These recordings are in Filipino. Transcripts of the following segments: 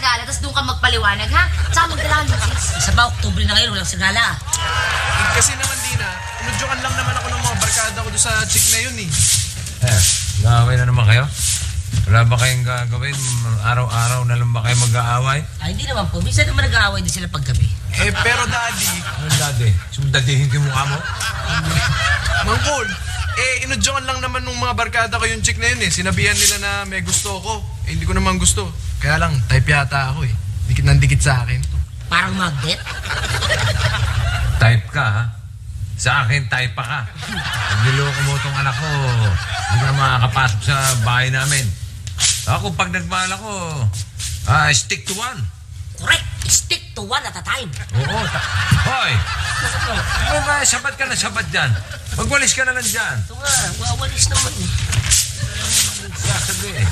gala, tapos doon ka magpaliwanag, ha? Tsaka magdala ng sis. Isa ba, Oktubre na ngayon, walang sagala. Kasi naman, Dina, inudyokan lang naman ako ng mga barkada ko doon sa chick na yun, eh. Nag-aaway na naman kayo? Wala ba kayong gagawin? Araw-araw na lang ba kayo mag-aaway? Ay, hindi naman po. Minsan naman nag-aaway din sila paggabi. Pero Daddy, Anong dati? Sumdadihin ko yung mukha mo? Mangkol, inudyokan lang naman ng mga barkada ko yung chick na yun, eh. Sinabihan nila na may gusto ko. Hindi ko naman gusto. Kaya lang, type yata ako, eh. Dikit ng dikit sa akin. Parang magnet. Type ka, ha? Sa akin, type pa ka. Pag niloko mo itong anak ko, hindi ka na makakapasok sa bahay namin. Ako, pag nagmahal ako, stick to one. Correct. Stick to one at a time. Oo. Hoy! Sabat ka na sabat dyan. Magwalis ka na lang dyan. Ito nga, wawalis naman eh. Sasabi eh.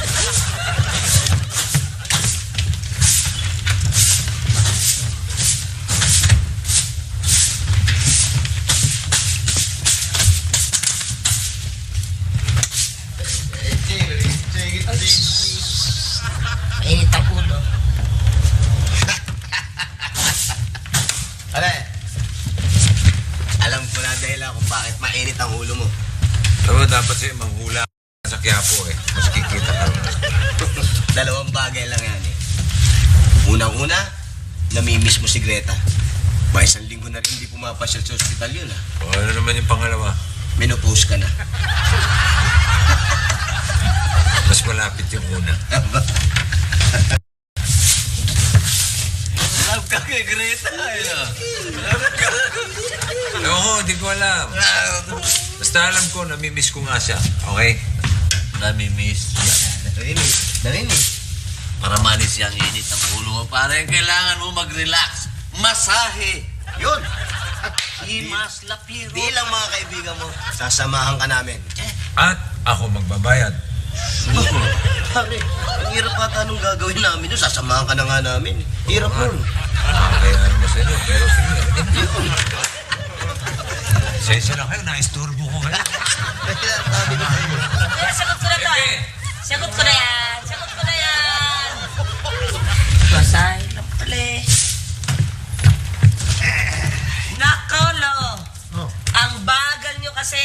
Mainit ang ulo. Pare, alam ko na dahilan kung bakit mainit ang ulo mo. Pero dapat sa'yo manghula sa Quiapo eh. Mas kikita ka. Dalawang bagay lang yan eh. Unang-una, namimiss mo si Greta. Ba, isang linggo na rin hindi pumapasyal sa ospital yun ah. O, ano naman yung pangalawa? Menopause ka na. Mas malapit yung una. Love ka kay Greta eh. Oo, di ko alam. Basta alam ko, namimiss ko nga siya. Okay? Namimiss. Narinig. Para manis yung init ng ulo mo. Parang kailangan mo mag-relax. Masahe. Yun. Himas lapiro. Di lang mga kaibigan mo, sasamahan ka namin. At ako magbabayad. Pare, ang hirap ata nung gagawin namin yun. Sasamahan ka na nga namin. Hirap nun. Kaya naman sa inyo, pero sige. Sensya na kayo, na-istorbo ko kayo. Sabi na sa'yo. Kaya sagot ko na to ah. Sagot ko na yan. Sagot ko na yan. Basahin lang pala eh. Nakolo. Ang bagal nyo kasi,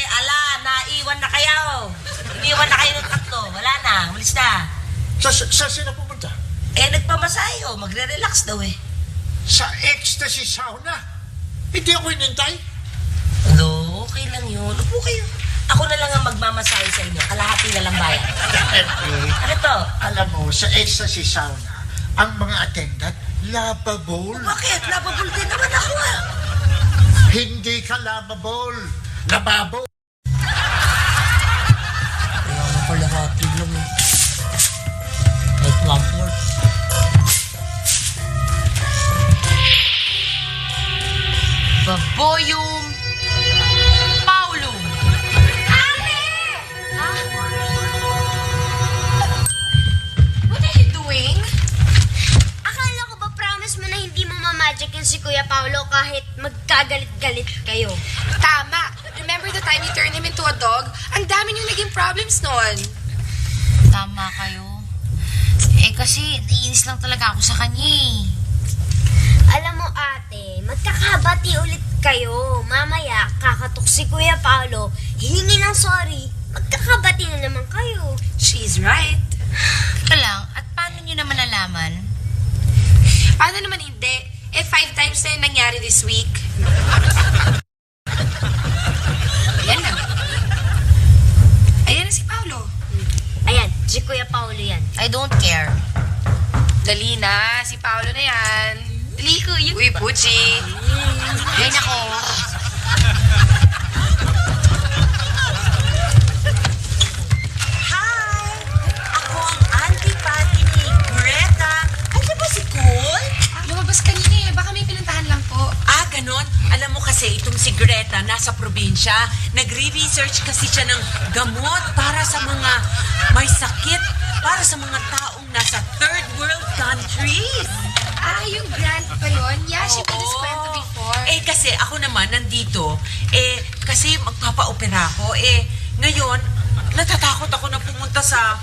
naiwan na kayo. Iniwan na kayo ng tatlo. Wala na, umalis na. Sa sino pupunta? Nagpamasahe magre-relax daw eh. Sa ecstasy sauna? Hindi ako inintay. No, okay lang yun. Upo kayo. Ako na lang ang magmamasahe sa inyo. Kalahati na lang bayan. Ano to? Alam mo, sa ecstasy sauna, ang mga attendant, lovable. Bakit? Lababol din naman ako ah. Hindi ka lovable. Lababo. Kaya nga kalahati lang eh. Like 1/4. Baboyum Paulum. What are you doing? Akala ko ba promise mo na hindi mo mamagic yun si Kuya Paolo kahit magkagalit-galit kayo? Tama. Remember the time you turned him into a dog? Ang dami niyong naging problems noon. Tama kayo. Kasi naiinis lang talaga ako sa kanya eh. Alam mo ate, magkakabati ulit kayo. Mamaya, kakatok si Kuya Paolo, hihingi ng sorry, magkakabati na naman kayo. She's right. Teka lang, at paano nyo naman nalaman? Paano naman hindi? 5 times na yung nangyari this week. Ayan na. Ayan na si Paolo. Ayan, si Kuya Paolo yan. I don't care. Dali na, si Paolo na yan. Dali ko, yun. Uy, Puchi. Ay, nako. Hi! Ako ang auntie Patty ni Greta. Ano ba si Cole? Lumabas kanina eh. Baka may pinuntahan lang po. Ganon. Alam mo kasi itong si Greta nasa probinsya, nagre-research kasi siya ng gamot para sa mga may sakit, para sa mga taong nasa third world countries. Yung grant pa yun? Yeah, she made us Oo. kwento before. Kasi ako naman nandito, kasi magpapa-opera ako. Ngayon, natatakot ako na pumunta sa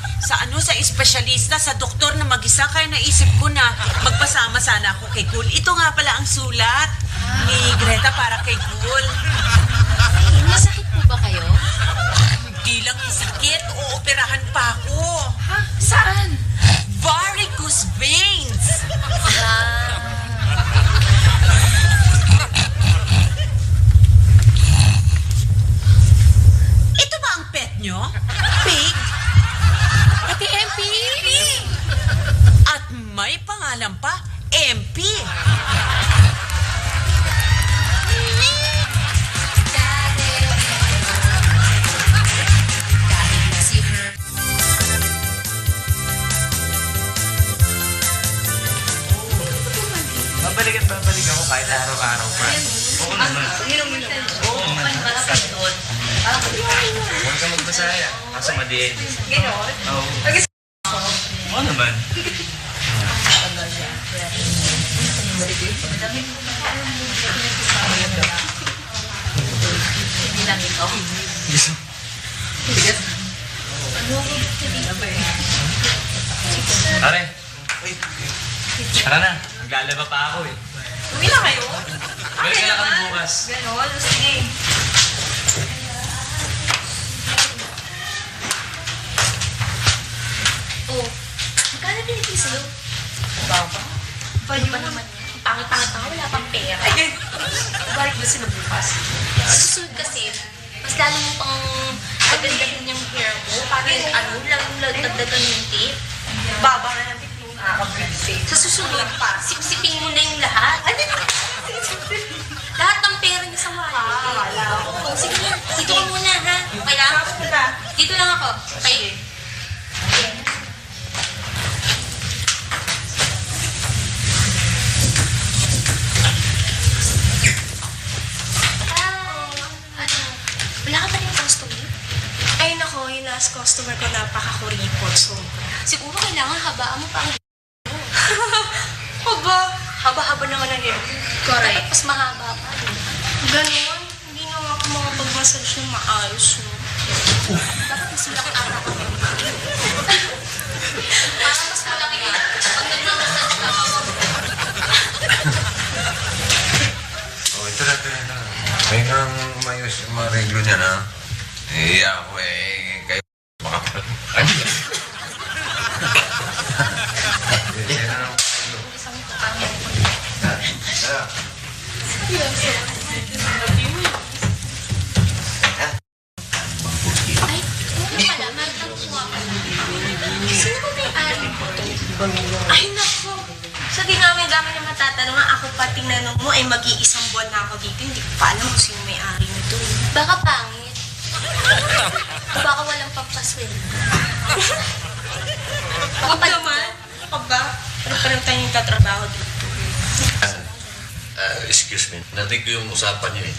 espesyalista, sa doktor na mag-isa. Kaya naisip ko na magpasama sana ako kay Cool. Ito nga pala ang sulat ni Greta para kay Cool. Masakit po ba kayo? Hindi lang sakit, uoperahan pa ako. Ha? Saan? Varicose veins! Ito ba ang pet nyo? Pig? Ate MP! At may pangalan pa, MP. Babalik ako kahit araw-araw pa. Oo naman. Huwag ka magbasaya. Kaso madiin. Ganon? Oo. Oo naman. Pare. Tara na. Maglalaba pa ako eh. Uwi na kayo? Balik ka na kami bukas. Ganon? Sige. Oh, magkano binigay sa'yo? Baba? Pwede ba naman yan? Pangit-pangit ako, wala pang pera. Balik ba sila bukas? Susunod kasi, mas lalo mo pang agad-agad yung hair mo. Parang lalo nagdagan yung tape. Baba na natin yung nakakabisi. Sa susunod pa, sipsipin mo na yung lahat. Lahat ng pera niya sa wallet. Wala ako. Oh, sige na, dito ka muna ha. Okay lang? Dito lang ako. Okay? Wala ka pa rin customer? Ay nako, yung last customer ko napaka-kuripot. Sobra. Siguro kailangan habaan mo pa ang Aba, haba-haba naman ang hair. dapat mas mahaba pa. Ganon. Hindi na ako makapag-massage ng maayos, no? Dapat mas malaki araw ka. Para mas malaki ka. Pag nagmamassage ka ako. Oh, ito na. May kang mayos yung mga reglo niya na. Eh, ako kayo makapal. Ay, Ay, ano pala? Magtanong pala. Sino ba may-ari ko to? Ay nako. Sa dinami-dami na matatanong, ako pa tinanong mo, ay mag-iisang buwan na ako dito. Hindi ko pa alam kung sino may-ari nito. Baka pangit. O baka walang pampasweldo. Huwag naman. Kapag ba? Ano pa rin tayong tatrabaho dito? Excuse me. Narinig ko yung usapan niyo eh.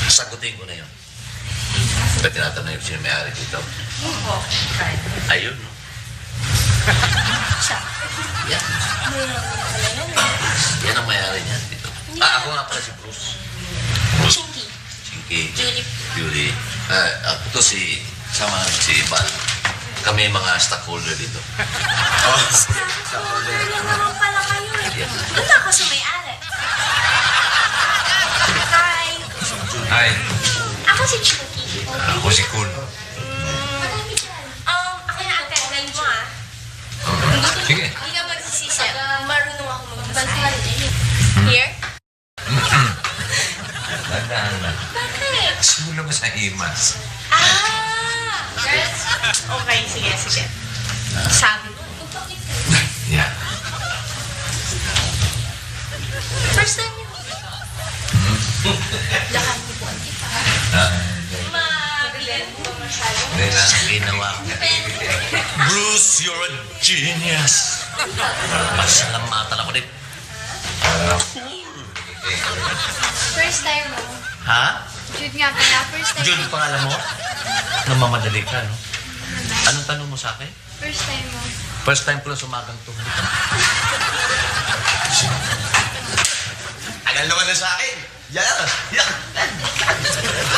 Sagutin ko na yun. Ba't tinatanong yung sino may-ari dito? Oo. Ayun, no? Siya. Yan. Yan ang may-ari niya dito. Ako nga pala si Bruce. Chinky. Chinky. Julie. Julie. Ako to si Val. Kami yung mga stockholder dito. Stockholder lang naman pala kayo eh. Doon ako sa may-ari. Hi. Hi, Ako si Chinky. ako si Cool. Ako na ang kailan mo ah. Sige. Hindi ka magsisisi. Marunong ako magbasa. Here? Tandaan na. Bakit? Simula mo sa imas. Girls? Okay, sige. Sabi mo. Yeah. First time yun. Lahat ko po ang kita. Mabilan mo ba masyado? Hindi na. Ginawa ko. Bruce, you're a genius. Pasalamatan ako din. First time mo. Ha? Jude nga pala, first time. June, pangalan mo? Namamadali ka, no? Anong tanong mo sa akin? First time mo. First time ko lang sumagang to. Tagal naman na sa akin. Yan.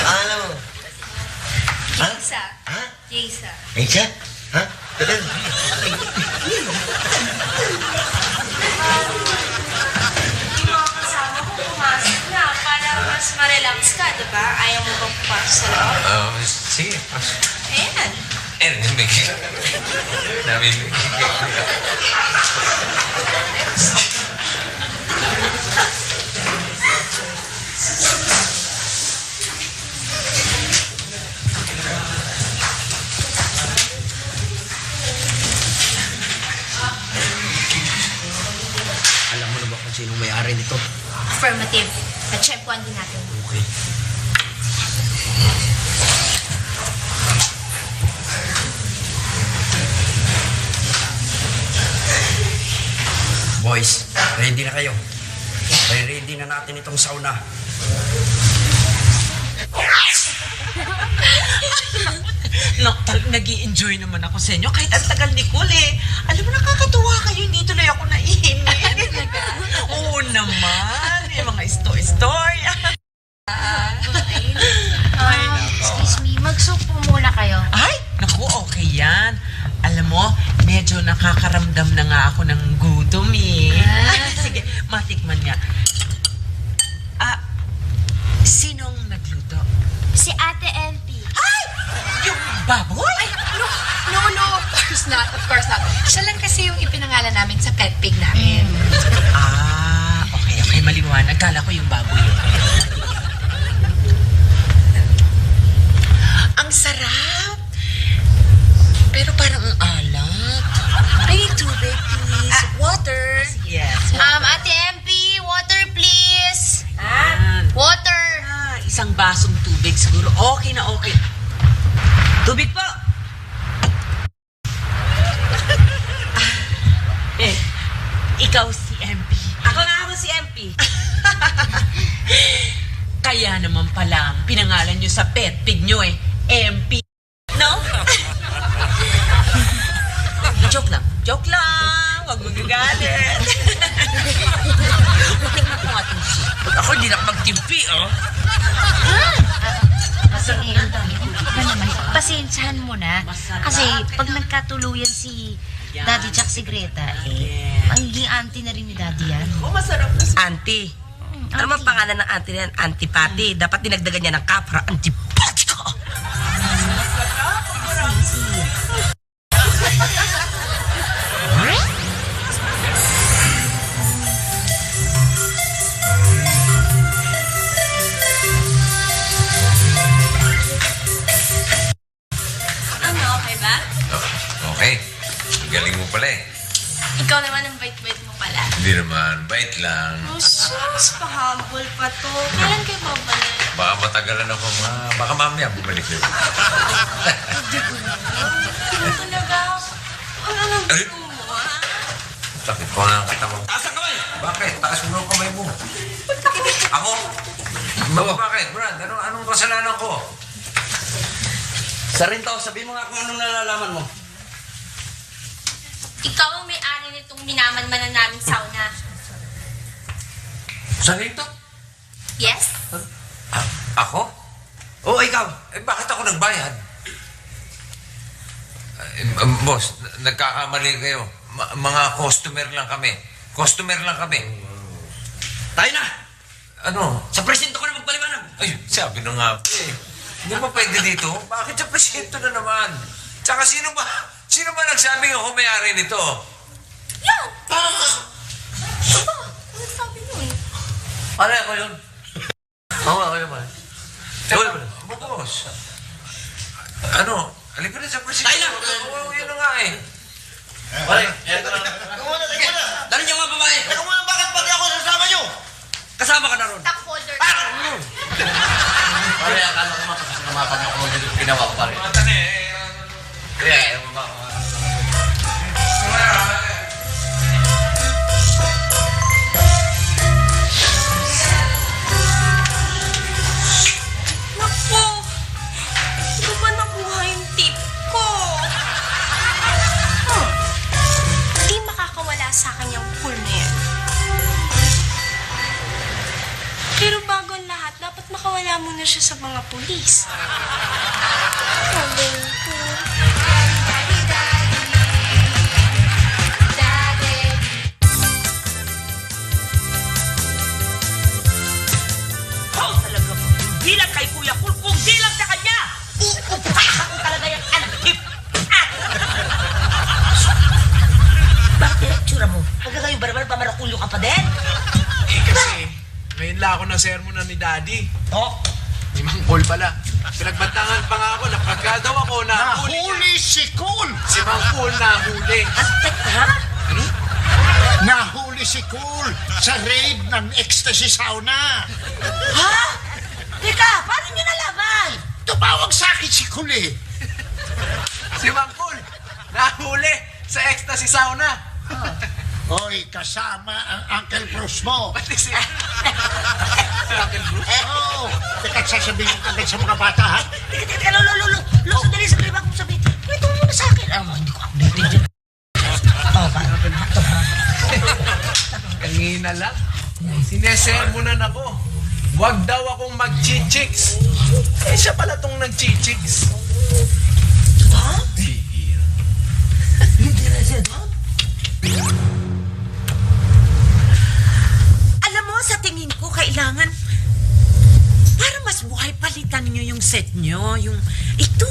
Alam mo. Ha? Isa. Ha? Jaysa. Ay siya? Ha? Yung mga kasama ko pumasok na para mas ma-relax ka, di ba? Ayaw mo bang pumasok sa loob? Sige, pasok. Ayan. Namimigay. Alam mo na ba kung sinong may-ari nito? Affirmative. At-check-one din natin. Okay. Boys, ready na kayo. Ready na natin itong sauna. Nag-i-enjoy naman ako sa inyo. Kahit ang tagal, Nicole eh. Alam mo, nakakatuwa kayo. Hindi tuloy ako naiinit. Oo naman. Yung mga istorya. Excuse me, mag-soup po muna kayo. Ay, naku, okay yan. Alam mo, medyo nakakaramdam na nga ako ng gutom eh. Sige, matikman niya. Sinong nagluto? Si Ate MP. Ay! Yung baboy? Ay, no, of course not. Siya lang kasi yung ipinangalan namin sa pet pig namin. Okay, maliwanag. Kala ko yung baboy eh. Ang sarap! Pero parang ang alat. Ay, tubig, please. Water. Yes. Ate MP, water please. Yan. Water. Isang basong tubig siguro. Okay na okay. Tubig po! Ikaw si MP. Ako nga ako si MP. Kaya naman pala, pinangalan nyo sa pet pig nyo eh, MP. No? Joke lang. Huwag magagalit. Tingnan ko nga itong soup. Ako hindi na magtimpi, oh. Pasensyahan mo na. Kasi pag nagkatuluyan si Daddy Jack si Greta, magiging auntie na rin ni Daddy yan. Masarap na Auntie. Ano man pangalan ng auntie na yan? Auntie Patty. Dapat dinagdagan niya ng kapra. Auntie Patty ko. Ano, okay ba? Okay. Galing mo pala eh. Ikaw naman ang bait-bait mo pala. Hindi naman, bait lang. Oh, sus, pa-humble pa to. Kailan kayo babalik? Baka matagalan ako, baka mamaya bumalik yun. Talaga? Ano nang gusto mo, ha? Sakit ko nga ang katawan. Taas ang kamay! Bakit? Taas mo ang kamay mo. Ako? Bakit, Brad? Anong kasalanan ko? Sarinto, sabihin mo nga kung anong nalalaman mo. Ikaw ang may-ari nitong minaman-manan namin sauna. Sarito? Yes? Ako? Oo, ikaw. Bakit ako nagbayad? Boss, nagkakamali kayo. Mga customer lang kami. Tayo na! Ano? Sa presinto ko na magpaliwanag. Ay, sabi na nga eh. Hindi ba pwede dito? Bakit sa presinto na naman? Tsaka sino ba nagsabing ako may-ari nito? Yan! Ano sabi nun? Ano ako yun? Oo, yun ba? Boss. Ano? Halika na sa presinto. Tayo na! Oo, yun na nga eh. Pare, dali niyo mga babae. Teka muna, bakit pati ako sasama niyo? Kasama ka na ron. Top holder. Pare, akala ko mapapasalamatag ako dito ginawa ko, pare. Matan eh. Kaya, ayaw mo ba ako? Naku! Hindi ko ba nakuha yung tip ko? Hindi makakawala sa akin yung pool na yan. Pero bago ang lahat, dapat makawala muna siya sa mga pulis. Sabi ko. bigla ako na sermonan ni Daddy. Oh, Ni Mang Paul pala. Pinagbantangan pa nga ako na pagka daw ako nahuli niya. nahuli si Cool! Si Mang Paul nahuli. Teka, Ano? Nahuli si Cool sa raid ng Ecstasy Sauna. ha? Teka, paano nyo nalaman? Tumawag sa akin si Cool eh. Si Mang Paul nahuli sa Ecstasy Sauna. Hoy, kasama ang Uncle Bruce mo. Pati si Uncle Bruce. Oo, teka sasabihin ko agad sa mga bata ha. Teka, lo, sandali, sandali ba kung sabihin? Kwento mo muna sa akin. Hindi ko updated dyan. Kanina lang, sinesermonan ako. Huwag daw akong mag-chichiks. Eh, siya pala tong nag-chichiks. Ha? Hindi na siya doon? Alam mo, sa tingin ko, kailangan para mas buhay, palitan nyo yung set nyo. Yung, ito,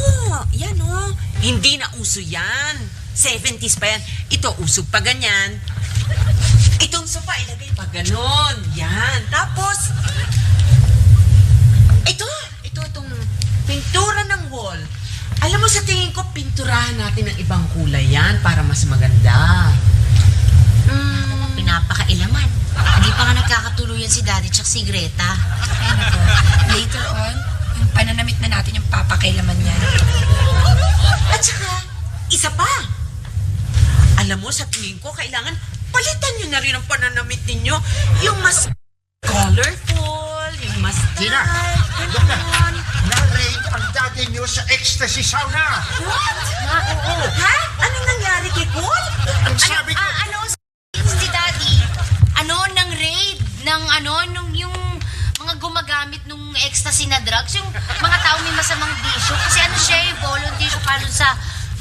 yan o. Hindi na uso yan. 70s pa yan. Ito, usog pa ganyan. Itong sofa, ilagay pa ganon. Yan. Tapos, itong pintura ng wall. Alam mo, sa tingin ko, pinturahan natin ng ibang kulay yan para mas maganda. Pinapakailaman. Hindi pa nga nagkakatuluyan si Daddy tsaka si Greta. Ay, nako. Later on, yung pananamit na natin yung papakailaman niya. At saka, isa pa. Alam mo, sa tingin ko, kailangan palitan nyo na rin ang pananamit ninyo. Yung mas colorful, yung mas Tina, dark, doon na. ganon. Na-raid ang daddy niyo sa Ecstasy Sauna. What? Ha? Anong nangyari kay Paul? Ang sabi ko, Si Daddy, ng raid, nung yung mga gumagamit nung ecstasy na drugs, yung mga tao may masamang bisyo. Kasi siya, volunteer siya para sa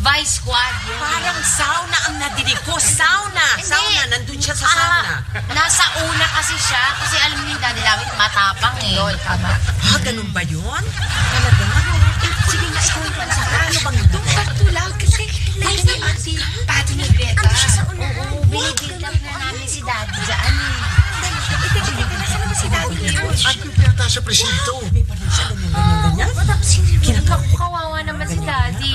Vice Squad. Yun. Parang sauna ang nadinig ko. Sauna! Hindi. Sauna, nandun siya sa sauna. Nasa una kasi siya, kasi alam niyo yung Daddy namin, matapang eh. Yun, tama. Ha, ganun ba yun? Talaga? Sige nga, ikaw yung sa ano bang ito? Pagtulak kasi nasa si Pati ni Greta. Ano siya sa una? Oo, binibuild up na namin si Daddy dyan eh. Nasaan ba si Daddy yun? andun yata sa presinto. May pa rin siya ganyan. Kawawa naman si Daddy.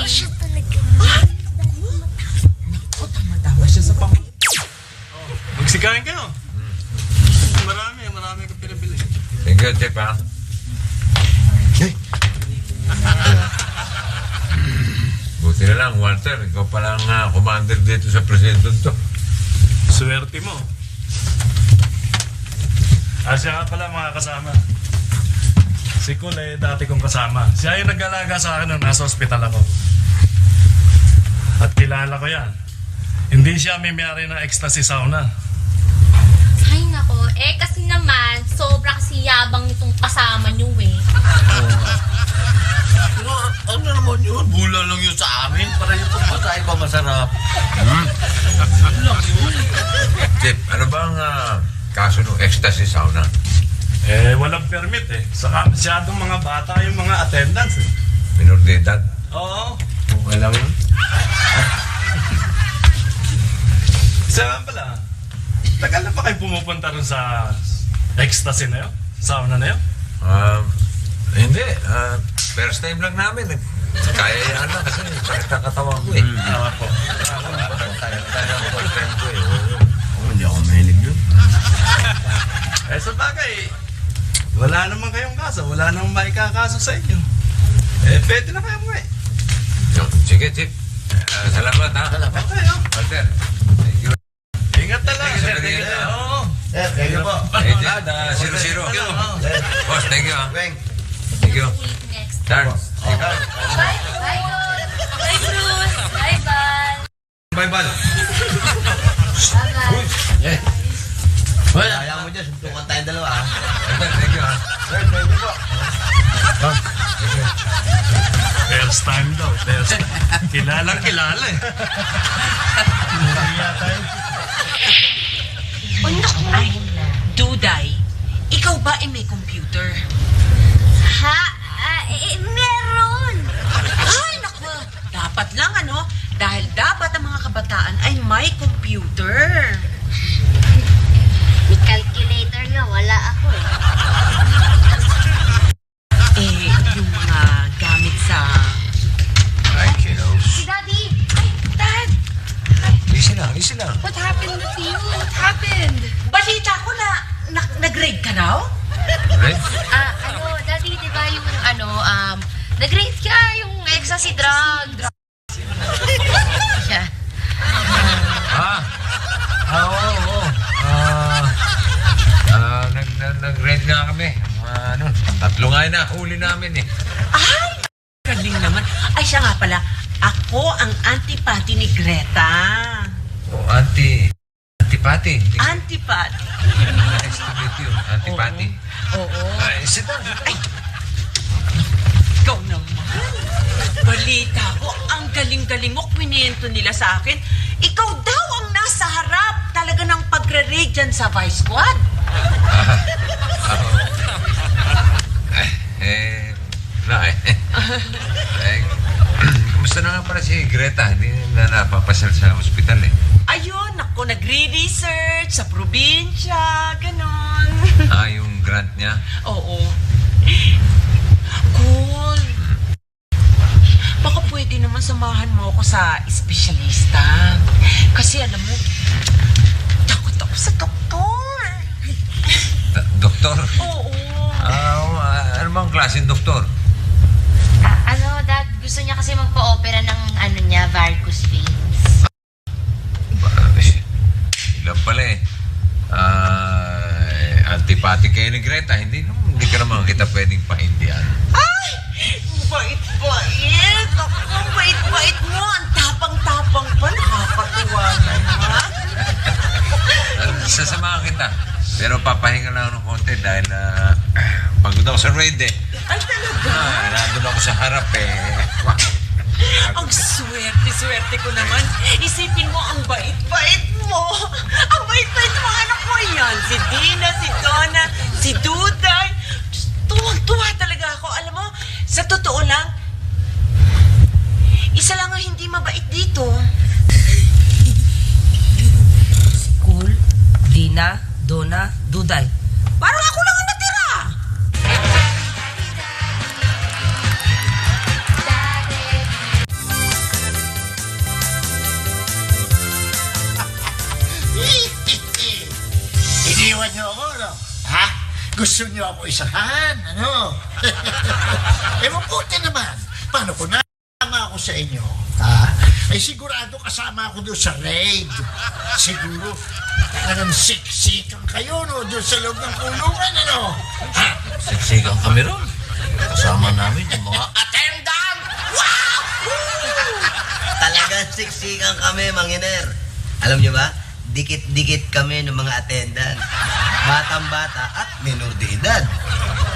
Tama-tama siya sa pang... Magsikain kayo. Marami akong pinabili. Thank you, Chip, ha? Buti na lang, Walter. Ikaw palang commander dito sa presinto to. Swerte mo. Siya nga pala mga kasama. Si Kul dati kong kasama. Siya yung nag-alaga sa akin nung nasa ospital ako. At kilala ko yan. Hindi siya may-ari ng Ecstasy Sauna. Ay nako, kasi naman, sobra kasi yabang nitong kasama niyo eh. Ano naman yun? Bula lang yun sa amin. Para yung pagpatay pa masarap. Chip, ano ba ang kaso ng ecstasy sauna? Walang permit eh. Saka masyadong mga bata yung mga attendants eh. Minor de edad? Oo. Okay lang yun. Siya pala, tagal na pa kayo pumupunta rin sa ecstasy na yun? Sauna na yun? Hindi. First time lang namin. Kaya yan lang kasi sakit ang katawan ko eh. Tama po. Tayo ng boyfriend ko eh. Hindi ako mahilig yun. Sa bagay, wala naman kayong kaso. Wala namang maikakaso sa inyo. Pwede na kayo mo eh. Sige, Chip. Salamat, ha? Salamat kayo. Walter. Thank you. Ingat na lang. Thank you. Oo. Thank you po. Hey, Chip, 0-0. Boss, thank you, ha? Weng. Thank you. Next. Darn. Bye, Bruce. Bye-bye. Bye, Bal. Bye-bye. Well, ayaw mo dyan. Suntukan tayong dalawa, ha? Walter, thank you, ha? Sir, thank you po. Thank you. First time daw. First time. Kilalang kilala eh. Ay, Duday, ikaw ba ay may computer? Ha? Meron! Ay, naku. Dapat lang, Dahil dapat ang mga kabataan ay may computer. May calculator talaga, wala ako eh. Yung mga gamit sa... Ay, kiddos. Si Daddy! Ay, Dad! Listen lang. What happened with you? What happened? Balita ko na nag-grade ka raw? Red? Daddy, di ba yung nag-rate ka yung ecstasy drug. Siya. Oo. Nag-red nga kami. 3 nga na, huli namin eh. Ay! Galing naman. Ay, siya nga pala. Ako ang antipati ni Greta. Antipati. Antipati. Nice to meet you, Antipati. Oo. Ay, sit down. Ay! Ikaw naman. Balita ko, ang galing-galing mo. Kwinento nila sa akin. Ikaw daw ang nasa harap talaga ng pagre-raid dyan sa Vice Squad. Kumusta na nga pala si Greta? Hindi na napapasal sa ospital eh. Ayun, ako, nagre-research sa probinsya, ganon. Yung grant niya? Oo. Cool. Baka pwede naman samahan mo ako sa espesyalista. Kasi alam mo, takot ako sa doktor. Doktor? Oo. Ano bang klaseng doktor? Dad, gusto niya kasi magpa-opera ng varicose veins. Ilan pala eh. Antipati kayo ni Greta. Hindi ka naman kita pwedeng pahindihan. Ay! Bait-bait! Ako, ang bait-bait mo! Ang tapang-tapang pa! Nakakatuwa naman! Sasamahan kita. Pero papahinga lang ng konti dahil pagod ako sa raid eh. Ay, talaga? Nandun ako sa harap eh. Ang swerte ko naman. Isipin mo, ang bait-bait mo. Ang bait-bait mo, anak mo yan. Si Dina, si Donna, si Duday. Tuwag-tuwa talaga ako. Alam mo, sa totoo lang, isa lang ang hindi mabait dito. Cool, Dina, Donna, Duday. Parang ako lang ang natira. Iniwan niyo ako, no? Ha? Gusto niyo ako isahan, ano? Mabuti naman. Paano ko nasama ako sa inyo? Ha? Ay sigurado kasama ako doon sa raid. Siguro, talagang siksikan kayo, no? Doon sa loob ng kulungan, ano? Ha? Siksikan kami ron. Kasama namin yung mga... Attendant! Wow! Talagang siksikan kami, Manginer. Alam niyo ba? Dikit-dikit kami ng mga attendant. Batang-bata at minor de edad.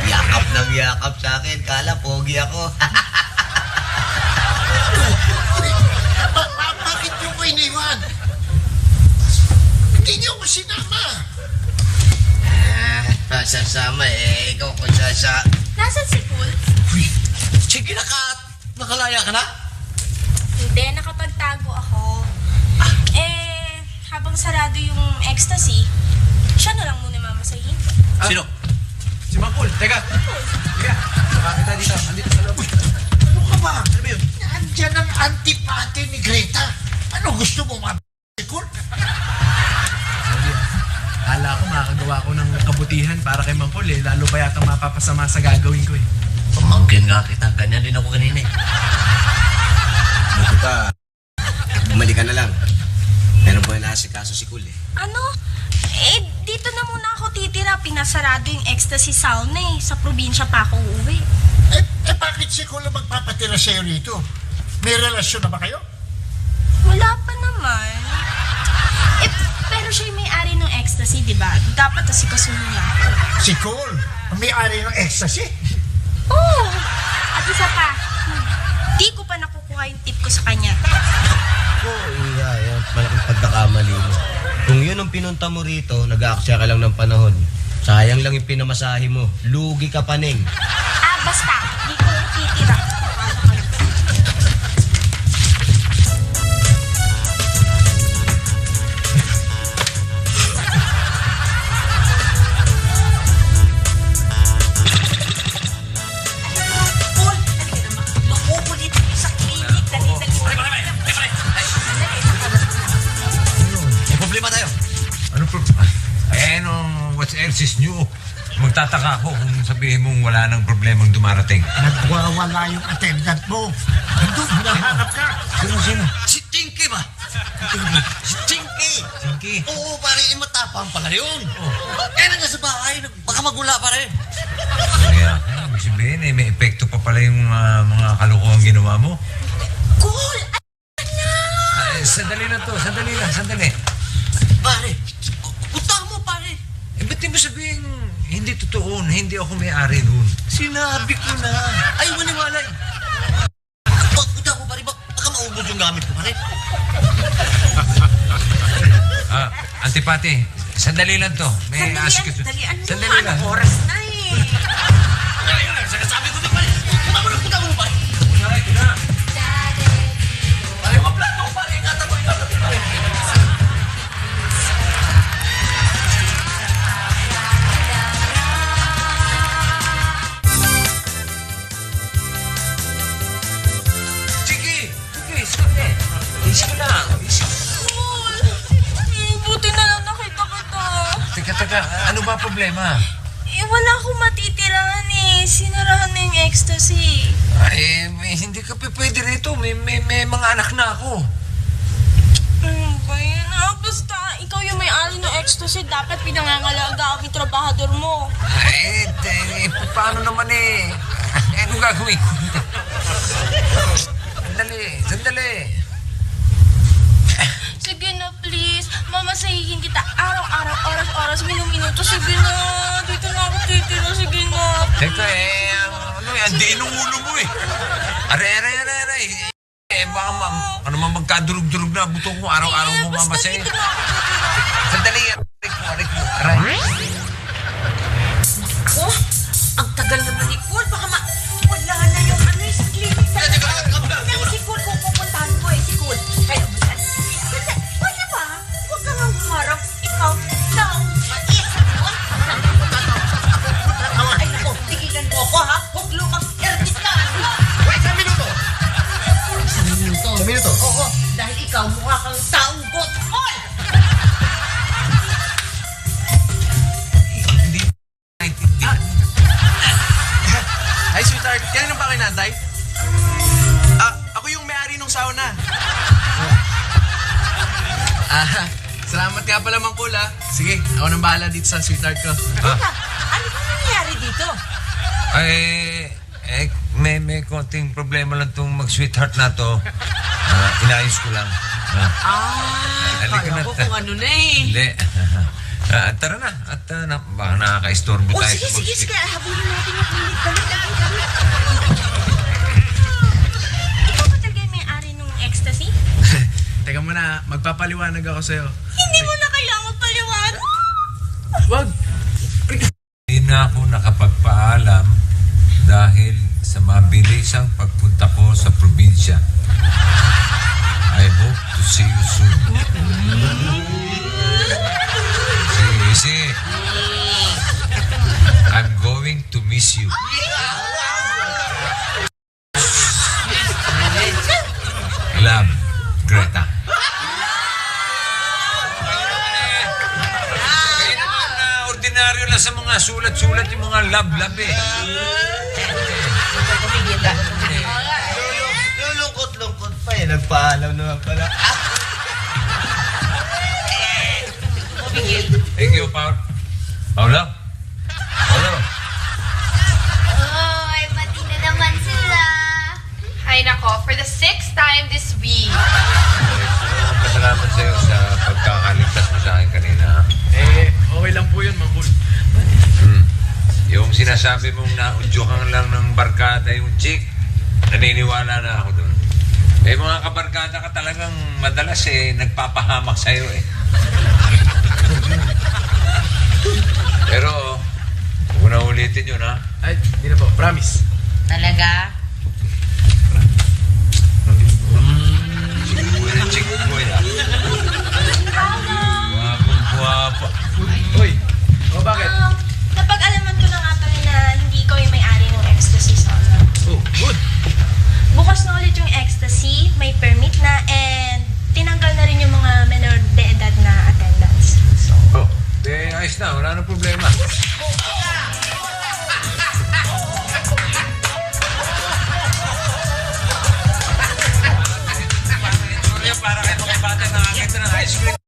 Yakap ng yakap sa akin. Kala, pogi ako. Bakit niyo ko iniwan? Hindi niyo ko sinama. Sasama eh. Ikaw ko sasa... Nasaan si Paul? Sige, nakalaya ka na? Hindi, nakapagtago ako. Habang sarado yung ecstasy, siya na lang muna mamasahin. Sino? Si Mangkul. Teka. Bakit tayo dito? Andito sa loob. Ano ka ba? Ano ba yun? Nandiyan ang antipati ni Greta. Ano gusto mo, mabikol? Kala ko makakagawa ko ng kabutihan para kay Mangkul eh. Lalo pa yata mapapasama sa gagawin ko eh. Pamangkin nga kita. Ganyan din ako kanina eh. Buta. Bumalik ka na lang. Meron po yung naasikaso si Kul eh. Ano? Dito na muna ako titira. Pinasarado yung ecstasy sauna eh. Sa probinsya pa ako uuwi. Bakit si Kul magpapatira sa'yo rito? May relasyon na ba kayo? Wala pa naman. Pero siya yung may-ari ng ecstasy, di ba? Dapat asikasuhin niya ako. Si Kul? Ang may-ari ng ecstasy? Oo! At isa pa, di ko pa nakukuha yung tip ko sa kanya. Yan. Malaking pagkakamali mo. Kung yun ang pinunta mo rito, nag-aaksya ka lang ng panahon. Sayang lang yung pinamasahe mo. Lugi ka pa, Neng. Basta, di ko titira. magtataka ako kung sabihin mong wala nang problemang dumarating. Nagwawala yung attendant mo. Nandun, hinahanap ka. Sino? Si Tinky ba? Si Tinky. Tinky? Oo, pare, matapang pala yun. Kaya na nga sa bahay, baka magula pa rin. Kaya, ibig sabihin may epekto pa pala yung mga kalokohan ginawa mo. Cool! Sandali lang to, sandali. Pare, punta mo, pare. Ba't di mo sabihin, hindi totoo na hindi ako may-ari nun? Sinabi ko na. Ay, maniwalay. Punta mo, pare, baka maubos yung gamit ko, pare. Antipati, sandali lang to. May ask you to... Sandali lang. Oras na eh. Sabi ko na, pare. Punta mo, pare. Pare, maplato, pare. Ingatan mo, pare. Easy ka lang. Buti na lang nakita kita. Teka, ano ba problema? Wala akong matitirahan eh. Sinarahan na yung ecstasy. Hindi ka pwede rito. May mga anak na ako. Ano ba yun? Basta, ikaw yung may-ari ng ecstasy. Dapat pinangangalaga ang trabahador mo. Paano naman eh? Ano gagawin ko? Sandali. Sige na, please. Mamasahihin kita araw-araw, oras-oras, minuto. Sige na. Dito na ako titira. Sige na. Teka ano yan? Di nung ulo mo eh. Aray. Baka magkadurog-durog na buto ko araw-araw mo mamasahin. Sandali. Aray. Oh, ang tagal naman ni Cool. Baka wala na yung sa clinic. Si Cool, kung pupuntahan ko si Cool. Kaya wala ba? Huwag ka nga humarap. Ikaw, mais. Ay, naku, tigilan mo ako, ha? Huwag lumang ergit ka. Isang minuto. Isang minuto? Oo, dahil ikaw mukha kang taong botol. Hi, sweetheart. Kailan pa kinantay? Ako yung may-ari nung sauna. Salamat nga pala, Mang Cool, ha? Sige, ako nang bahala dito sa sweetheart ko. Ano ba nangyari dito? May konting problema lang tong mag-sweetheart na to. Inayos ko lang. Kala ko kung ano na eh. Hindi. Tara na. At baka nakaka-istorbo tayo. Sige. Habulin natin yung clinic. Dali. Ikaw ba talaga yung may-ari ng ecstasy? Teka muna, magpapaliwanag ako sa'yo. Hindi mo na kailangan magpaliwanag. Wag! Hindi na ako nakapagpaalam dahil sa mabilisang pagpunta ko sa probinsya. I hope to see you soon. See, I'm going to miss you. Love, Greta. Kaya naman ordinaryo lang sa mga sulat-sulat yung mga love eh. Lulungkot pa eh. Nagpaalam naman pala. Thank you, Paolo. Ay, pati na naman sila. Ay nako, for the 6th time this week. Pasalamat sa'yo sa pagkakaligtas mo sa akin kanina. Okay lang po yun, Mang Cool. Yung sinasabi mong naudyokan lang ng barkada yung chick, naniniwala na ako doon. Mga kabarkada ka talagang madalas nagpapahamak sa'yo eh. Pero, huwag na ulitin yun, ha? Ay, hindi na po. Promise. Talaga? Chick boy, ha? Guwapo. Uy, bakit? Napag-alaman ko na nga pala na hindi ko yung may-ari ng ecstasy sauna. Oh, good. Bukas na ulit yung ecstasy, may permit na, and tinanggal na rin yung mga menor de edad na attendance. So, Ayos na. Wala nang problema. Sige.